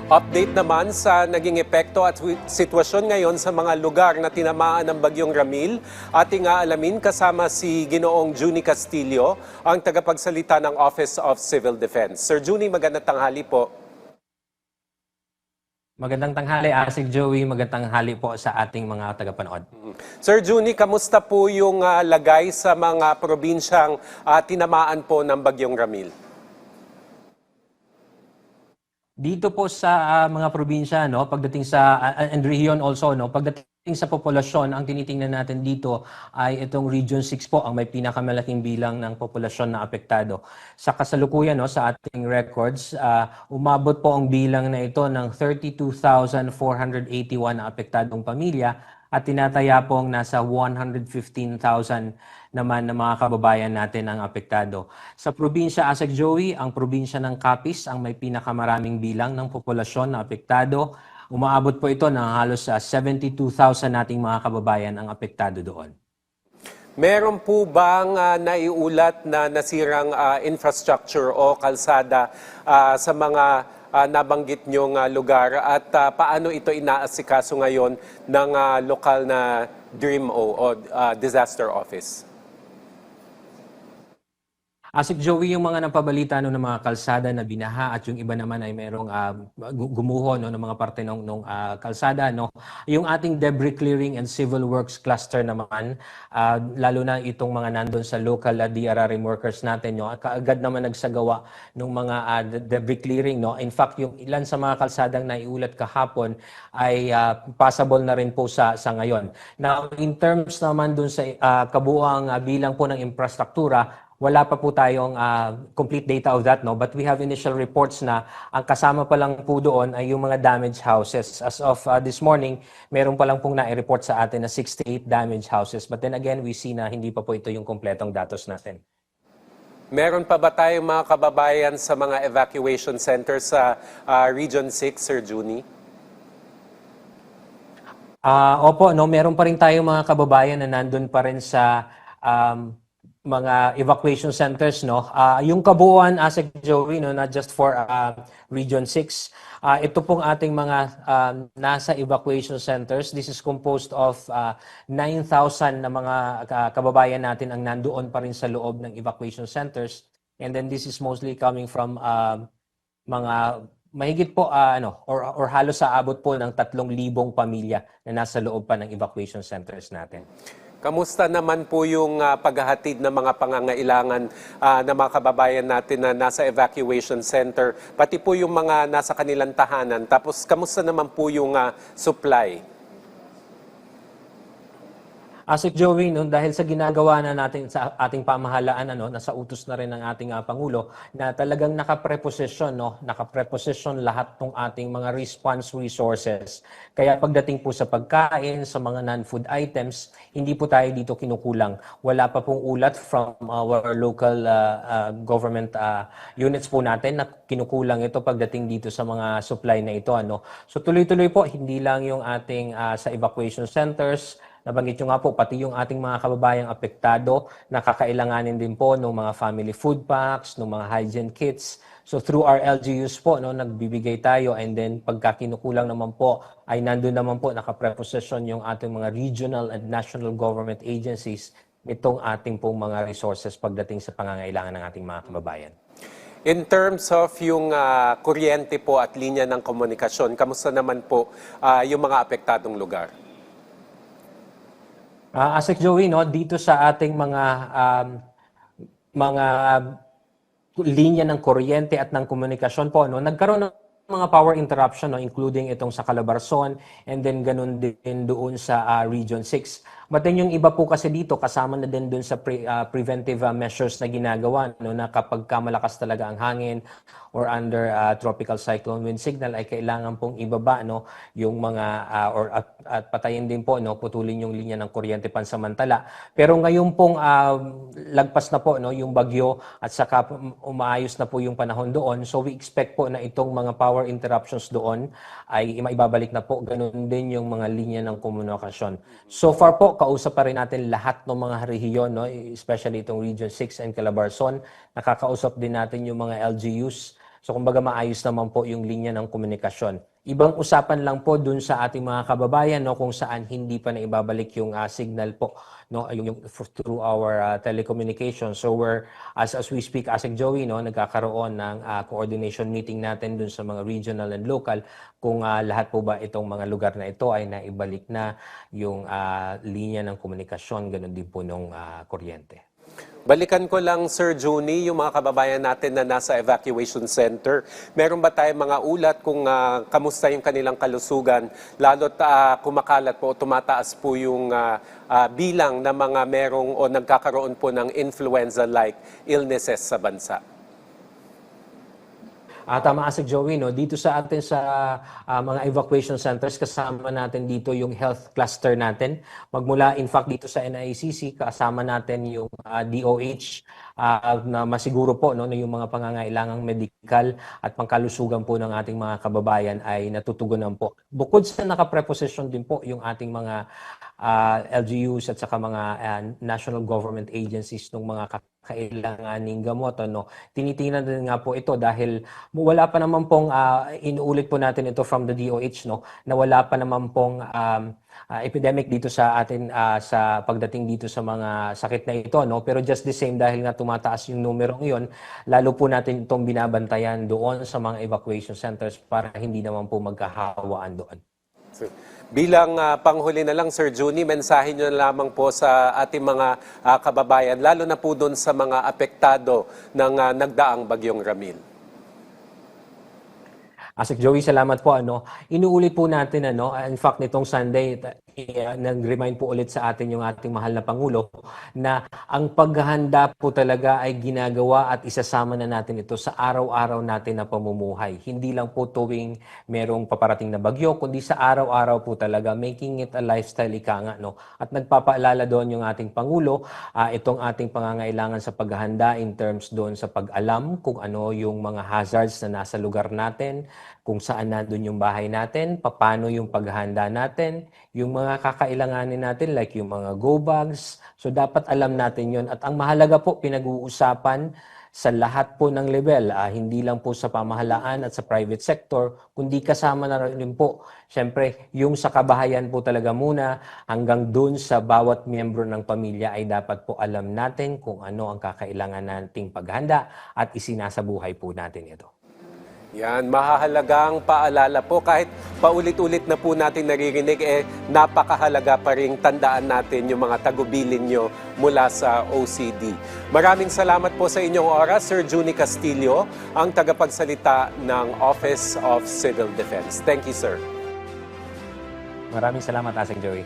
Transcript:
Update naman sa naging epekto at sitwasyon ngayon sa mga lugar na tinamaan ng Bagyong Ramil. Ating aalamin kasama si Ginoong Junie Castillo, ang tagapagsalita ng Office of Civil Defense. Sir Junie, magandang tanghali po. Magandang tanghali, Asik Joey. Magandang tanghali po sa ating mga tagapanood. Sir Junie, kamusta po yung lagay sa mga probinsyang tinamaan po ng Bagyong Ramil? Dito po sa mga probinsya, no, pagdating sa and region also, no, pagdating sa populasyon, ang tinitingnan natin dito ay itong Region 6 po ang may pinakamalaking bilang ng populasyon na apektado. Sa kasalukuyan, no, sa ating records, umabot po ang bilang na ito ng 32,481 na apektadong pamilya at tinataya pong nasa 115,000 naman ng mga kababayan natin ang apektado. Sa probinsya Asek Joey, ang probinsya ng Capiz ang may pinakamaraming bilang ng populasyon na apektado. Umaabot po ito ng halos 72,000 nating mga kababayan ang apektado doon. Meron po bang naiulat na nasirang infrastructure o kalsada sa mga nabanggit nyong lugar at paano ito inaasikaso ngayon ng lokal na DRIMO o Disaster Office? Asik Joey, yung mga napabalita no, ng mga kalsada na binaha at yung iba naman ay merong gumuho no, ng mga parte ng kalsada. No. Yung ating debris clearing and civil works cluster naman, lalo na itong mga nandun sa local DRRM workers natin, no, kaagad naman nagsagawa ng mga debris clearing. No. In fact, yung ilan sa mga kalsadang naiulat kahapon ay passable na rin po sa ngayon. Now, in terms naman dun sa kabuuang bilang po ng infrastruktura, wala pa po tayong complete data of that, no? But we have initial reports na ang kasama pa lang po doon ay yung mga damaged houses. As of this morning, meron pa lang pong nai-report sa atin na 68 damaged houses. But then again, we see na hindi pa po ito yung kompletong datos natin. Meron pa ba tayong mga kababayan sa mga evacuation centers sa Region 6, Sir Junie? Opo, no? Meron pa rin tayong mga kababayan na nandun pa rin sa mga evacuation centers, no. Yung kabuuan Asek Joey, no, not just for Region 6. Ito pong ating mga nasa evacuation centers. This is composed of 9,000 na mga kababayan natin ang nandoon pa rin sa loob ng evacuation centers. And then this is mostly coming from mga mahigit po or halos sa abot po ng 3,000 pamilya na nasa loob pa ng evacuation centers natin. Kamusta naman po yung paghahatid ng mga pangangailangan ng mga kababayan natin na nasa evacuation center, pati po yung mga nasa kanilang tahanan? Tapos, kamusta naman po yung supply? Asik Joey, no, dahil sa ginagawa na natin sa ating pamahalaan, nasa utos na rin ng ating Pangulo na talagang nakapreposisyon lahat ng ating mga response resources. Kaya pagdating po sa pagkain, sa mga non-food items, hindi po tayo dito kinukulang. Wala pa pong ulat from our local government units po natin na kinukulang ito pagdating dito sa mga supply na ito. So tuloy-tuloy po, hindi lang yung ating sa evacuation centers, nabanggit nyo nga po, pati yung ating mga kababayang apektado, nakakailanganin din po ng mga family food packs, ng mga hygiene kits. So through our LGUs po, nagbibigay tayo, and then pagka kinukulang naman po, ay nandun naman po nakapreposisyon yung ating mga regional and national government agencies itong ating pong mga resources pagdating sa pangangailangan ng ating mga kababayan. In terms of yung kuryente po at linya ng komunikasyon, kamusta naman po yung mga apektadong lugar? Asek Joey, no, dito sa ating mga linya ng kuryente at ng komunikasyon po, no, nagkaroon ng mga power interruption, no, including itong sa Calabarzon and then ganun din doon sa Region 6. But then yung iba po kasi dito kasama na din doon sa preventive measures na ginagawa, no, na kapag malakas talaga ang hangin or under tropical cyclone wind signal ay kailangan pong ibaba, no, yung mga at patayin din po, no, putulin yung linya ng kuryente pansamantala. Pero ngayon pong lagpas na po, no, yung bagyo at saka umaayos na po yung panahon doon. So we expect po na itong mga power interruptions doon ay maibabalik na po. Ganun din yung mga linya ng komunikasyon. So far po, kausap pa rin natin lahat ng mga rehiyon, no, especially itong Region 6 and Calabarzon. Nakakausap din natin yung mga LGUs. So kumbaga maayos naman po yung linya ng komunikasyon. Ibang usapan lang po dun sa ating mga kababayan, no, kung saan hindi pa na ibabalik yung signal po, no, yung through our telecommunication. So we're as we speak, Asik Joey, no, nagkakaroon ng coordination meeting natin dun sa mga regional and local kung lahat po ba itong mga lugar na ito ay naibalik na yung linya ng komunikasyon, ganun din po nung kuryente. Balikan ko lang, Sir Juni, yung mga kababayan natin na nasa evacuation center. Meron ba tayong mga ulat kung kamusta yung kanilang kalusugan, lalo't kumakalat po o tumataas po yung bilang ng mga merong o nagkakaroon po ng influenza-like illnesses sa bansa? Tama Asik Joey, no? Dito sa atin sa mga evacuation centers, kasama natin dito yung health cluster natin. Magmula in fact dito sa NICC, kasama natin yung DOH na masiguro po, no, na yung mga pangangailangang medical at pangkalusugan po ng ating mga kababayan ay natutugunan po. Bukod sa nakapreposition din po yung ating mga LGUs at saka mga national government agencies ng mga kailanganing gamot, ano. Tinitingnan din nga po ito dahil wala pa naman pong inuulit po natin ito from the DOH, no, na wala pa naman pong epidemic dito sa atin sa pagdating dito sa mga sakit na ito, no, pero just the same dahil nga tumataas yung numerong iyon, lalo po natin itong binabantayan doon sa mga evacuation centers para hindi naman po magkahawaan doon. Bilang panghuli na lang, Sir Juni, mensahe nyo na lamang po sa ating mga kababayan, lalo na po doon sa mga apektado ng nagdaang bagyong Ramil. Asik Joey, salamat po. Inuulit po natin, in fact, nitong Sunday, nag-remind po ulit sa atin yung ating mahal na Pangulo na ang paghahanda po talaga ay ginagawa at isasama na natin ito sa araw-araw natin na pamumuhay. Hindi lang po tuwing merong paparating na bagyo, kundi sa araw-araw po talaga, making it a lifestyle ika nga, no? At nagpapaalala doon yung ating Pangulo, itong ating pangangailangan sa paghahanda in terms doon sa pag-alam kung ano yung mga hazards na nasa lugar natin, kung saan nandun yung bahay natin, paano yung paghahanda natin, yung mga kakailanganin natin like yung mga go bags. So dapat alam natin yun. At ang mahalaga po, pinag-uusapan sa lahat po ng level, hindi lang po sa pamahalaan at sa private sector, kundi kasama na rin po, syempre, yung sa kabahayan po talaga muna, hanggang dun sa bawat miyembro ng pamilya ay dapat po alam natin kung ano ang kakailangan nating paghanda at isinasabuhay po natin ito. Yan, mahahalagang paalala po. Kahit paulit-ulit na po natin naririnig, napakahalaga pa rin tandaan natin yung mga tagubilin nyo mula sa OCD. Maraming salamat po sa inyong oras, Sir Juni Castillo, ang tagapagsalita ng Office of Civil Defense. Thank you, sir. Maraming salamat, Asik Joey.